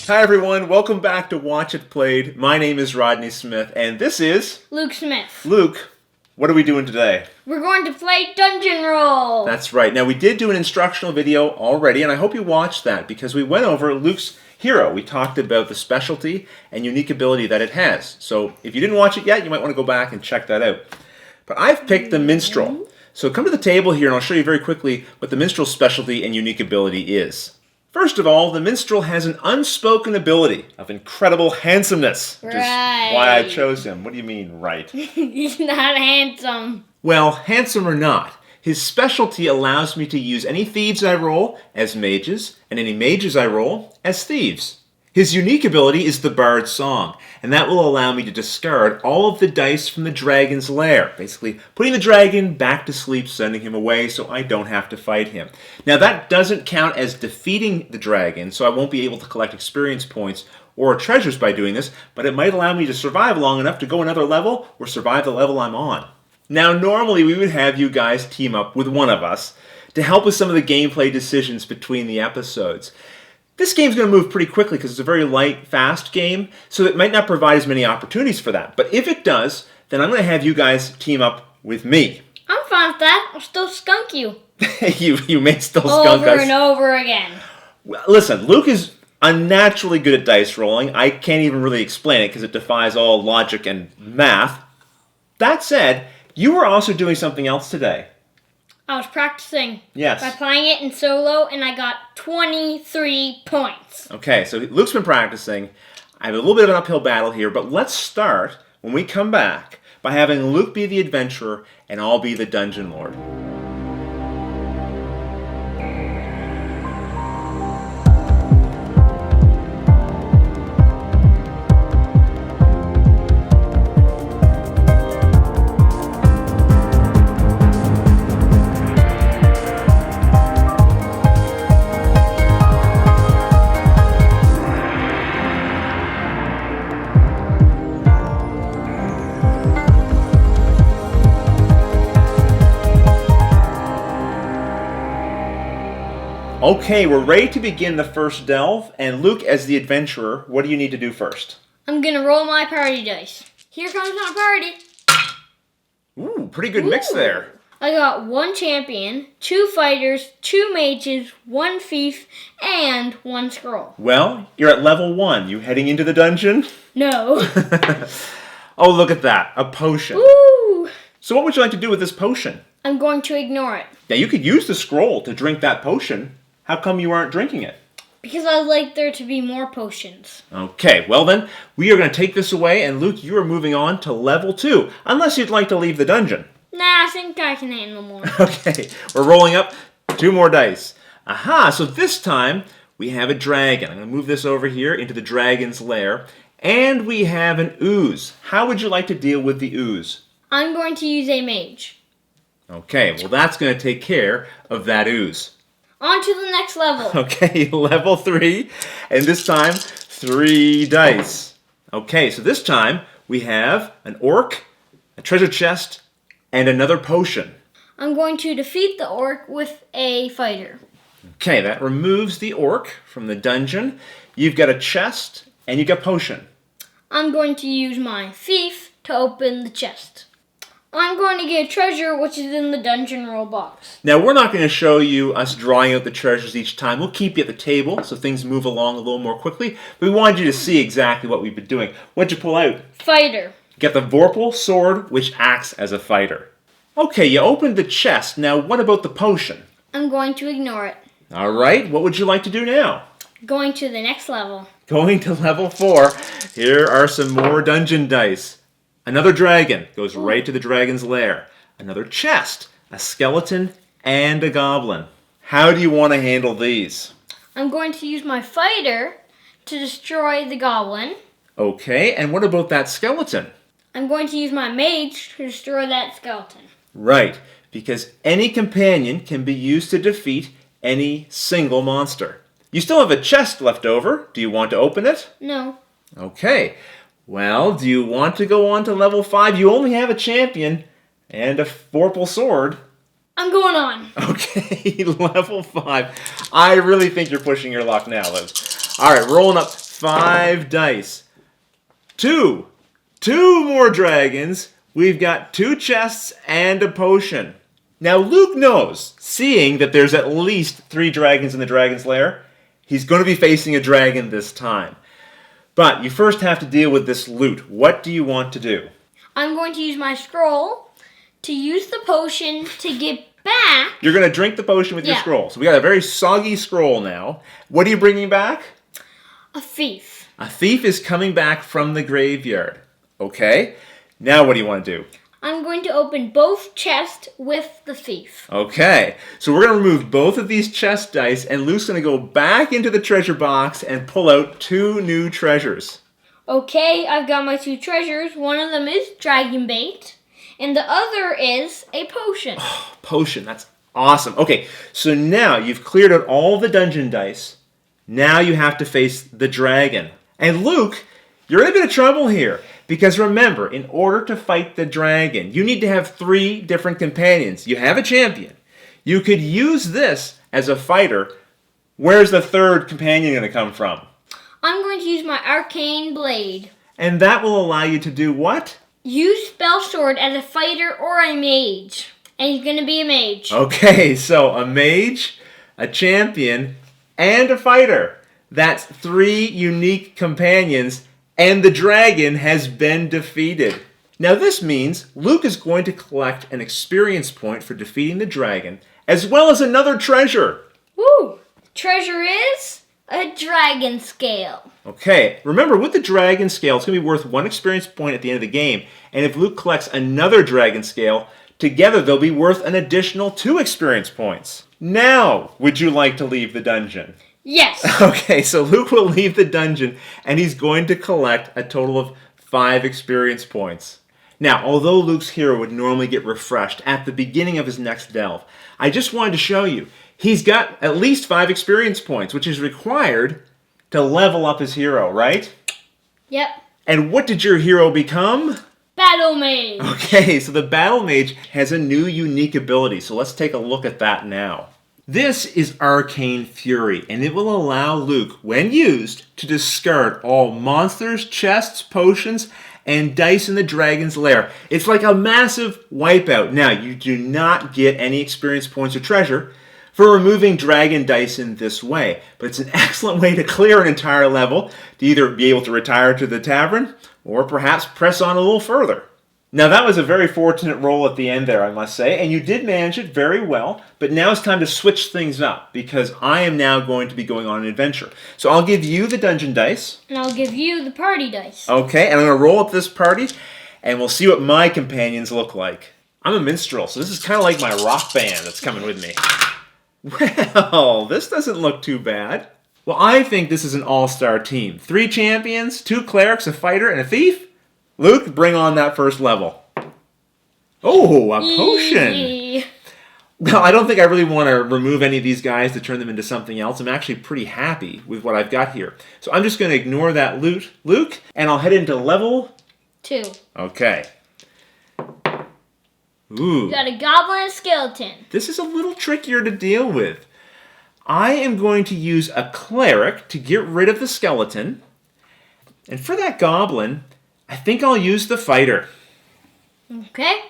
Hi everyone, welcome back to Watch It Played. My name is Rodney Smith, and this is... Luke Smith. Luke, what are we doing today? We're going to play Dungeon Roll. That's right. Now we did do an instructional video already, and I hope you watched that, because we went over Luke's hero. We talked about the specialty and unique ability that it has. So if you didn't watch it yet, you might want to go back and check that out. But I've picked the Minstrel. So come to the table here, and I'll show you very quickly what the Minstrel's specialty and unique ability is. First of all, the Minstrel has an unspoken ability of incredible handsomeness, which is why I chose him. What do you mean, right? He's not handsome. Well, handsome or not, his specialty allows me to use any thieves I roll as mages, and any mages I roll as thieves. His unique ability is the Bard's Song, and that will allow me to discard all of the dice from the dragon's lair, basically putting the dragon back to sleep, sending him away so I don't have to fight him. Now that doesn't count as defeating the dragon, so I won't be able to collect experience points or treasures by doing this, but it might allow me to survive long enough to go another level or survive the level I'm on. Now normally we would have you guys team up with one of us to help with some of the gameplay decisions between the episodes. This game's going to move pretty quickly because it's a very light, fast game, so it might not provide as many opportunities for that. But if it does, then I'm going to have you guys team up with me. I'm fine with that. I'll still skunk you. you may still skunk us. Over and over again. Well, listen, Luke is unnaturally good at dice rolling. I can't even really explain it because it defies all logic and math. That said, you were also doing something else today. I was practicing. Yes. By playing it in solo, and I got 23 points. Okay, so Luke's been practicing. I have a little bit of an uphill battle here, but let's start, when we come back, by having Luke be the adventurer and I'll be the dungeon lord. Okay, we're ready to begin the first delve, and Luke, as the adventurer, what do you need to do first? I'm gonna roll my party dice. Here comes my party. Ooh, pretty good mix there. I got 1 champion, 2 fighters, 2 mages, 1 thief, and 1 scroll. Well, you're at level 1. You heading into the dungeon? No. Oh, look at that, a potion. Woo! So what would you like to do with this potion? I'm going to ignore it. Now, you could use the scroll to drink that potion. How come you aren't drinking it? Because I'd like there to be more potions. Okay, well then, we are going to take this away, and Luke, you are moving on to level 2, unless you'd like to leave the dungeon. Nah, I think I can handle more. Okay, we're rolling up 2 more dice. Aha, so this time we have a dragon. I'm going to move this over here into the dragon's lair, and we have an ooze. How would you like to deal with the ooze? I'm going to use a mage. Okay, well that's going to take care of that ooze. On to the next level. Okay, level 3, and this time 3 dice. Okay, so this time we have an orc, a treasure chest, and another potion. I'm going to defeat the orc with a fighter. Okay, that removes the orc from the dungeon. You've got a chest, and you've got potion. I'm going to use my thief to open the chest. I'm going to get a treasure, which is in the dungeon roll box. Now, we're not going to show you us drawing out the treasures each time. We'll keep you at the table so things move along a little more quickly. But we wanted you to see exactly what we've been doing. What'd you pull out? Fighter. You got the Vorpal sword, which acts as a fighter. Okay, you opened the chest. Now, what about the potion? I'm going to ignore it. All right, what would you like to do now? Going to the next level. Going to level 4. Here are some more dungeon dice. Another dragon goes right to the dragon's lair. Another chest, a skeleton, and a goblin. How do you want to handle these? I'm going to use my fighter to destroy the goblin. Okay, and what about that skeleton? I'm going to use my mage to destroy that skeleton. Right, because any companion can be used to defeat any single monster. You still have a chest left over. Do you want to open it? No. Okay. Well, do you want to go on to level 5? You only have a champion and a Vorpal sword. I'm going on. Okay, level 5. I really think you're pushing your luck now, Liz. All right, rolling up 5 dice. 2. 2 more dragons. We've got 2 chests and a potion. Now Luke knows, seeing that there's at least 3 dragons in the dragon's lair, he's going to be facing a dragon this time. But you first have to deal with this loot. What do you want to do? I'm going to use my scroll to use the potion to get back. You're going to drink the potion with your scroll. So we got a very soggy scroll now. What are you bringing back? A thief. A thief is coming back from the graveyard. Okay. Now what do you want to do? I'm going to open both chests with the thief. Okay. So we're going to remove both of these chest dice, and Luke's going to go back into the treasure box and pull out 2 new treasures. Okay, I've got my 2 treasures. One of them is dragon bait, and the other is a potion. Potion. That's awesome. Okay. So now you've cleared out all the dungeon dice. Now you have to face the dragon. And Luke, you're in a bit of trouble here. Because remember, in order to fight the dragon, you need to have 3 different companions. You have a champion. You could use this as a fighter. Where's the 3rd companion going to come from? I'm going to use my arcane blade. And that will allow you to do what? Use spell sword as a fighter or a mage. And he's going to be a mage. Okay, so a mage, a champion, and a fighter. That's 3 unique companions. And the dragon has been defeated. Now this means Luke is going to collect an experience point for defeating the dragon, as well as another treasure. Woo! Treasure is a dragon scale. Okay, remember with the dragon scale, it's going to be worth 1 experience point at the end of the game. And if Luke collects another dragon scale, together they'll be worth an additional 2 experience points. Now, would you like to leave the dungeon? Yes. Okay, so Luke will leave the dungeon, and he's going to collect a total of 5 experience points. Now, although Luke's hero would normally get refreshed at the beginning of his next delve, I just wanted to show you, he's got at least 5 experience points, which is required to level up his hero, right? Yep. And what did your hero become? Battle Mage. Okay, so the Battle Mage has a new unique ability, so let's take a look at that now. This is Arcane Fury, and it will allow Luke, when used, to discard all monsters, chests, potions, and dice in the dragon's lair. It's like a massive wipeout. Now, you do not get any experience points or treasure for removing dragon dice in this way, but it's an excellent way to clear an entire level, to either be able to retire to the tavern, or perhaps press on a little further. Now that was a very fortunate roll at the end there, I must say, and you did manage it very well, but now it's time to switch things up, because I am now going to be going on an adventure. So I'll give you the dungeon dice. And I'll give you the party dice. Okay, and I'm going to roll up this party, and we'll see what my companions look like. I'm a minstrel, so this is kind of like my rock band that's coming with me. Well, this doesn't look too bad. Well, I think this is an all-star team. 3 champions, 2 clerics, a fighter, and a thief. Luke, bring on that first level. Oh, a potion. Well, I don't think I really want to remove any of these guys to turn them into something else. I'm actually pretty happy with what I've got here. So I'm just going to ignore that loot, Luke, and I'll head into level 2. Okay. Ooh. You got a goblin and a skeleton. This is a little trickier to deal with. I am going to use a cleric to get rid of the skeleton. And for that goblin, I think I'll use the fighter. Okay.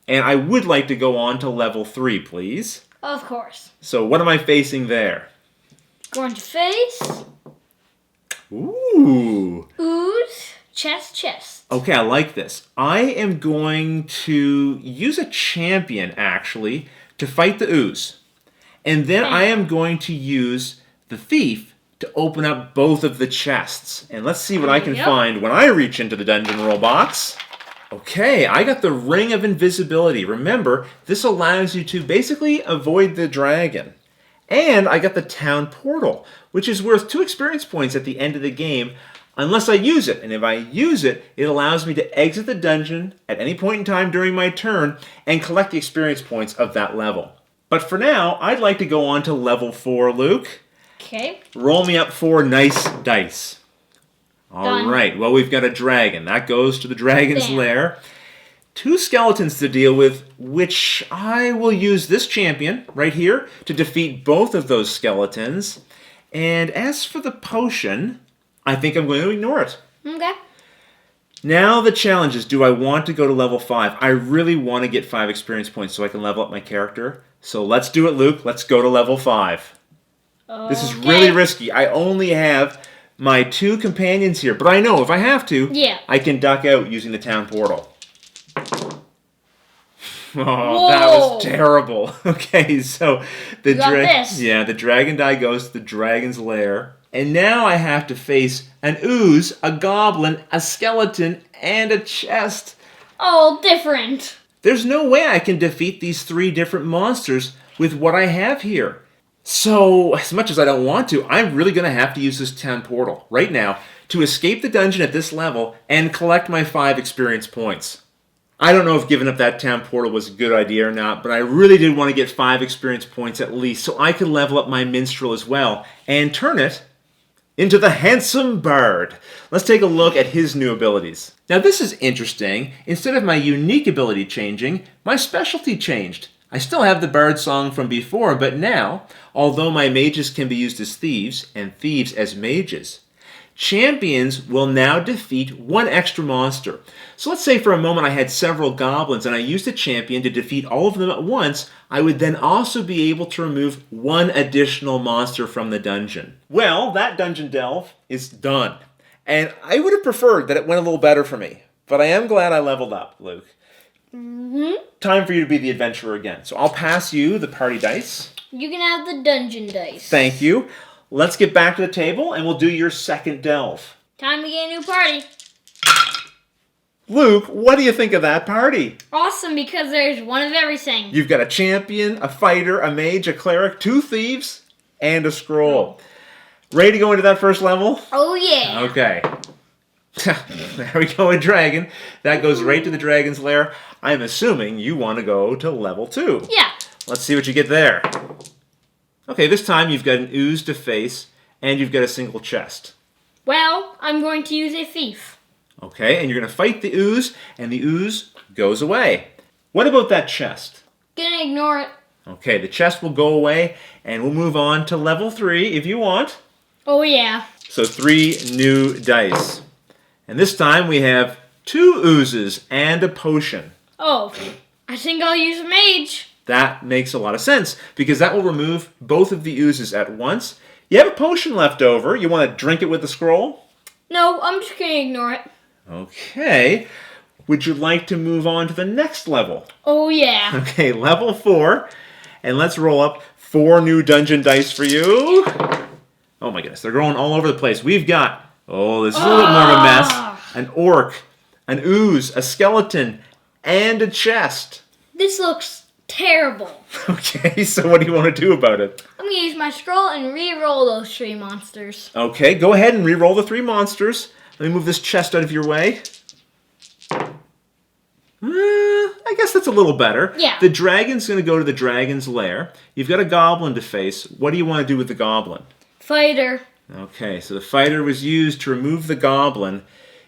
And I would like to go on to level 3, please. Of course. So what am I facing there? Going to face. Ooh. Ooze. Chest. Okay, I like this. I am going to use a champion, actually, to fight the ooze. And then I am going to use the thief to open up both of the chests. And let's see what I can find when I reach into the dungeon roll box. Okay, I got the Ring of Invisibility. Remember, this allows you to basically avoid the dragon. And I got the Town Portal, which is worth 2 experience points at the end of the game, unless I use it. And if I use it, it allows me to exit the dungeon at any point in time during my turn and collect the experience points of that level. But for now, I'd like to go on to level 4, Luke. Okay. Roll me up 4 nice dice. All right. Well, we've got a dragon. That goes to the dragon's lair. 2 skeletons to deal with, which I will use this champion right here to defeat both of those skeletons. And as for the potion, I think I'm going to ignore it. Okay. Now the challenge is, do I want to go to level 5? I really want to get 5 experience points so I can level up my character. So let's do it, Luke. Let's go to level 5. Okay. This is really risky. I only have my 2 companions here, but I know if I have to, I can duck out using the town portal. Oh, Whoa. That was terrible. Okay, so the the dragon die goes to the dragon's lair. And now I have to face an ooze, a goblin, a skeleton, and a chest. All different. There's no way I can defeat these 3 different monsters with what I have here. So, as much as I don't want to, I'm really going to have to use this town portal right now to escape the dungeon at this level and collect my 5 experience points. I don't know if giving up that town portal was a good idea or not, but I really did want to get 5 experience points at least so I could level up my minstrel as well and turn it into the handsome bard. Let's take a look at his new abilities. Now this is interesting. Instead of my unique ability changing, my specialty changed. I still have the bard song from before, but now, although my mages can be used as thieves and thieves as mages, champions will now defeat 1 extra monster. So let's say for a moment I had several goblins and I used a champion to defeat all of them at once. I would then also be able to remove 1 additional monster from the dungeon. Well, that dungeon delve is done. And I would have preferred that it went a little better for me. But I am glad I leveled up, Luke. Time for you to be the adventurer again. So I'll pass you the party dice. You can have the dungeon dice. Thank you. Let's get back to the table and we'll do your second delve. Time to get a new party. Luke, what do you think of that party? Awesome, because there's one of everything. You've got a champion, a fighter, a mage, a cleric, 2 thieves, and a scroll. Ready to go into that first level? Oh, yeah. Okay. There we go, a dragon. That goes right to the dragon's lair. I'm assuming you want to go to level 2. Yeah. Let's see what you get there. Okay, this time you've got an ooze to face, and you've got a single chest. Well, I'm going to use a thief. Okay, and you're going to fight the ooze, and the ooze goes away. What about that chest? Gonna ignore it. Okay, the chest will go away, and we'll move on to level 3 if you want. Oh, yeah. So 3 new dice. And this time we have 2 oozes and a potion. Oh, I think I'll use a mage. That makes a lot of sense, because that will remove both of the oozes at once. You have a potion left over. You want to drink it with the scroll? No, I'm just gonna ignore it. Okay. Would you like to move on to the next level? Oh, yeah. Okay, level 4. And let's roll up 4 new dungeon dice for you. Oh my goodness, they're going all over the place. We've got, this is a little more of a mess. An orc, an ooze, a skeleton, and a chest. This looks terrible. Okay, so what do you want to do about it? I'm gonna use my scroll and re-roll those 3 monsters. Okay, go ahead and re-roll the 3 monsters. Let me move this chest out of your way. I guess that's a little better. Yeah. The dragon's going to go to the dragon's lair. You've got a goblin to face. What do you want to do with the goblin? Fighter. Okay, so the fighter was used to remove the goblin.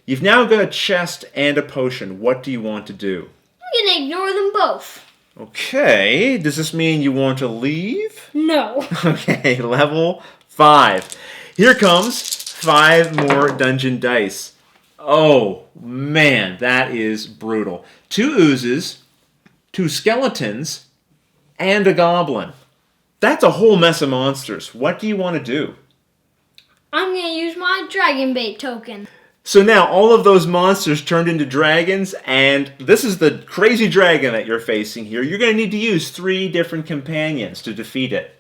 You've now got a chest and a potion. What do you want to do? I'm gonna ignore them both. Okay, does this mean you want to leave? No. Okay, level 5. Here comes 5 more dungeon dice. Oh, man, that is brutal. 2 oozes, 2 skeletons, and a goblin. That's a whole mess of monsters. What do you want to do? I'm gonna use my dragon bait token. So now all of those monsters turned into dragons, and this is the crazy dragon that you're facing here. You're going to need to use 3 different companions to defeat it.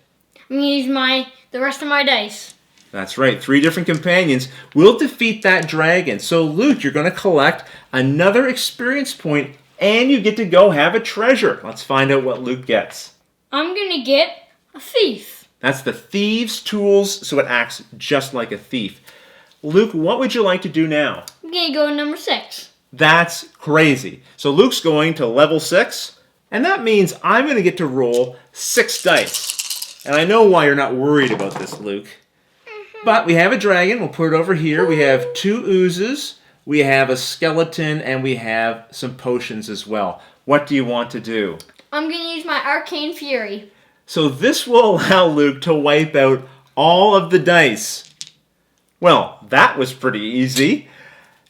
I'm gonna use the rest of my dice. That's right, 3 different companions will defeat that dragon. So Luke, you're going to collect another experience point, and you get to go have a treasure. Let's find out what Luke gets. I'm gonna get a thief. That's the thieves' tools, so it acts just like a thief. Luke, what would you like to do now? I'm gonna go to number 6. That's crazy. So Luke's going to level 6, and that means I'm going to get to roll 6 dice. And I know why you're not worried about this, Luke. But we have a dragon. We'll put it over here. We have 2 oozes. We have a skeleton, and we have some potions as well. What do you want to do? I'm gonna use my arcane fury. So this will allow Luke to wipe out all of the dice. Well, that was pretty easy.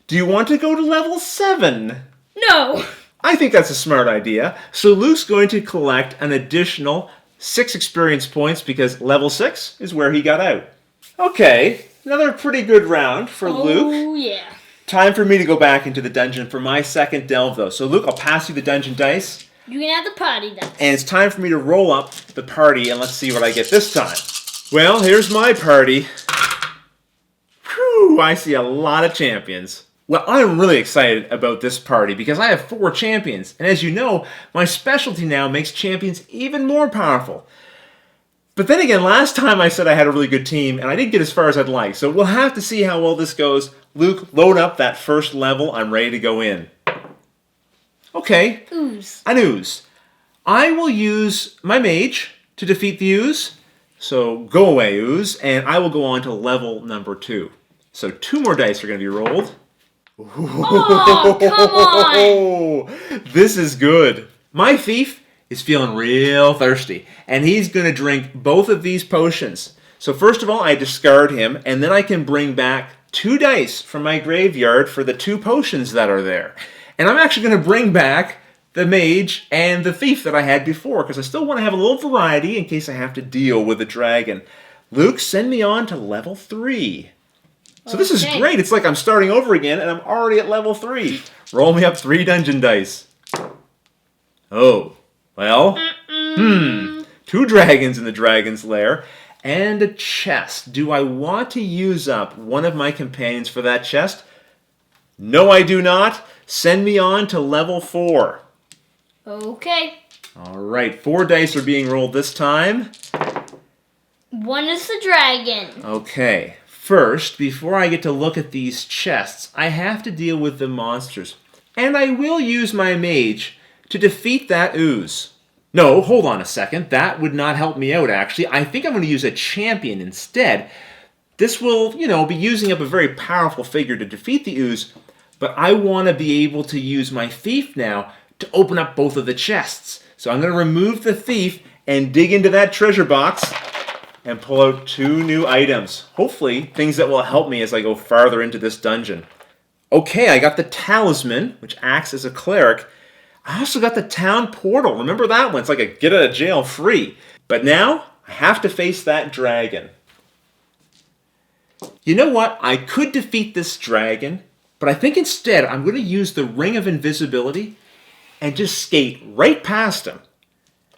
Do you want to go to level 7? No. I think that's a smart idea. So Luke's going to collect an additional 6 experience points because level 6 is where he got out. Okay, another pretty good round for Luke. Oh, yeah. Time for me to go back into the dungeon for my second delve, though. So Luke, I'll pass you the dungeon dice. You can have the party dice. And it's time for me to roll up the party, and let's see what I get this time. Well, here's my party. Whew, I see a lot of champions. Well, I'm really excited about this party because I have 4 champions. And as you know, my specialty now makes champions even more powerful. But then again, last time I said I had a really good team, and I didn't get as far as I'd like. So we'll have to see how well this goes. Luke, load up that first level. I'm ready to go in. Okay. Ooze. An ooze. I will use my mage to defeat the ooze. So go away, ooze. And I will go on to level number 2. So 2 more dice are going to be rolled. Oh, come on! This is good. My thief is feeling real thirsty, and he's going to drink both of these potions. So first of all, I discard him, and then I can bring back 2 dice from my graveyard for the 2 potions that are there. And I'm actually going to bring back the mage and the thief that I had before, because I still want to have a little variety in case I have to deal with a dragon. Luke, send me on to level 3. So this is great. It's like I'm starting over again, and I'm already at level 3. Roll me up 3 dungeon dice. Oh, well, 2 dragons in the dragon's lair, and a chest. Do I want to use up one of my companions for that chest? No, I do not. Send me on to level 4. Okay. All right, 4 dice are being rolled this time. 1 is the dragon. Okay. First, before I get to look at these chests, I have to deal with the monsters. And I will use my mage to defeat that ooze. No, hold on a second. That would not help me out, actually. I think I'm going to use a champion instead. This will, be using up a very powerful figure to defeat the ooze, but I want to be able to use my thief now to open up both of the chests. So I'm going to remove the thief and dig into that treasure box and pull out 2 new items. Hopefully, things that will help me as I go farther into this dungeon. Okay, I got the talisman, which acts as a cleric. I also got the town portal. Remember that one? It's like a get out of jail free. But now, I have to face that dragon. You know what? I could defeat this dragon, but I think instead I'm going to use the Ring of Invisibility and just skate right past him.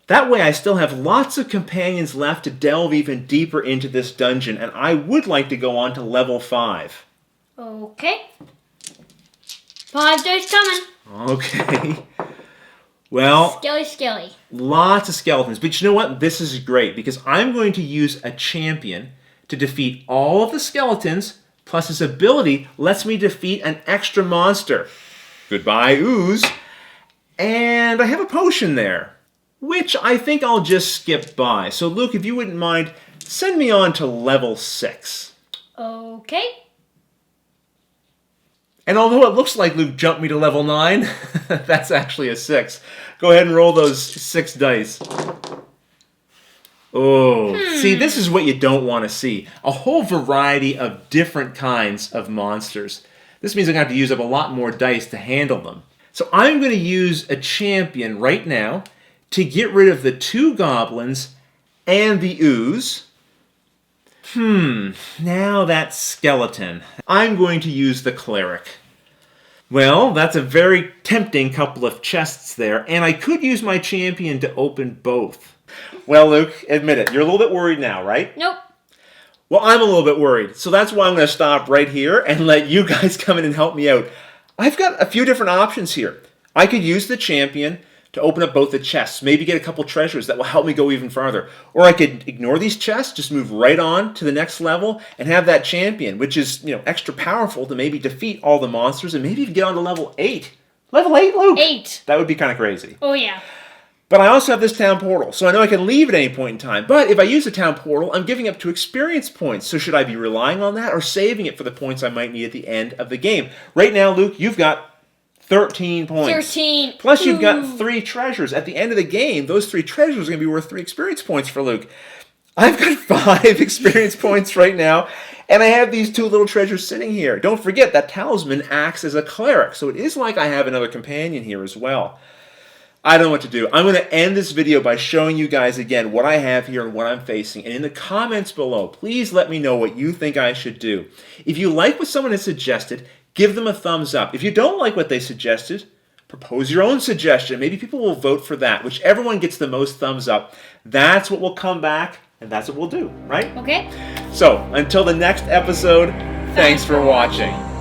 That way I still have lots of companions left to delve even deeper into this dungeon, and I would like to go on to level 5. Okay. 5 dice coming. Okay. Well, Skelly. Lots of skeletons. But you know what? This is great, because I'm going to use a champion to defeat all of the skeletons, plus his ability lets me defeat an extra monster. Goodbye, ooze. And I have a potion there, which I think I'll just skip by. So Luke, if you wouldn't mind, send me on to level 6. Okay. And although it looks like Luke jumped me to level 9, that's actually a 6. Go ahead and roll those 6 dice. Oh, see, this is what you don't want to see. A whole variety of different kinds of monsters. This means I'm going to have to use up a lot more dice to handle them. So I'm going to use a champion right now to get rid of the 2 goblins and the ooze. Now that skeleton. I'm going to use the cleric. Well, that's a very tempting couple of chests there, and I could use my champion to open both. Well, Luke, admit it, you're a little bit worried now, right? Nope. Well, I'm a little bit worried, so that's why I'm going to stop right here and let you guys come in and help me out. I've got a few different options here. I could use the champion to open up both the chests, maybe get a couple treasures that will help me go even farther. Or I could ignore these chests, just move right on to the next level and have that champion, which is, extra powerful to maybe defeat all the monsters and maybe even get on to level 8. Level 8, Luke? 8. That would be kind of crazy. Oh, yeah. But I also have this town portal, so I know I can leave at any point in time. But if I use the town portal, I'm giving up 2 experience points. So should I be relying on that or saving it for the points I might need at the end of the game? Right now, Luke, you've got 13 points. 13. Plus you've got 3 treasures. At the end of the game, those 3 treasures are going to be worth 3 experience points for Luke. I've got 5 experience points right now, And I have these two little treasures sitting here. Don't forget that talisman acts as a cleric, so it is like I have another companion here as well. I don't know what to do. I'm going to end this video by showing you guys again what I have here and what I'm facing. And in the comments below, please let me know what you think I should do. If you like what someone has suggested, give them a thumbs up. If you don't like what they suggested, propose your own suggestion. Maybe people will vote for that. Whichever one gets the most thumbs up, that's what will come back, and that's what we'll do, right? Okay. So, until the next episode, thanks for watching.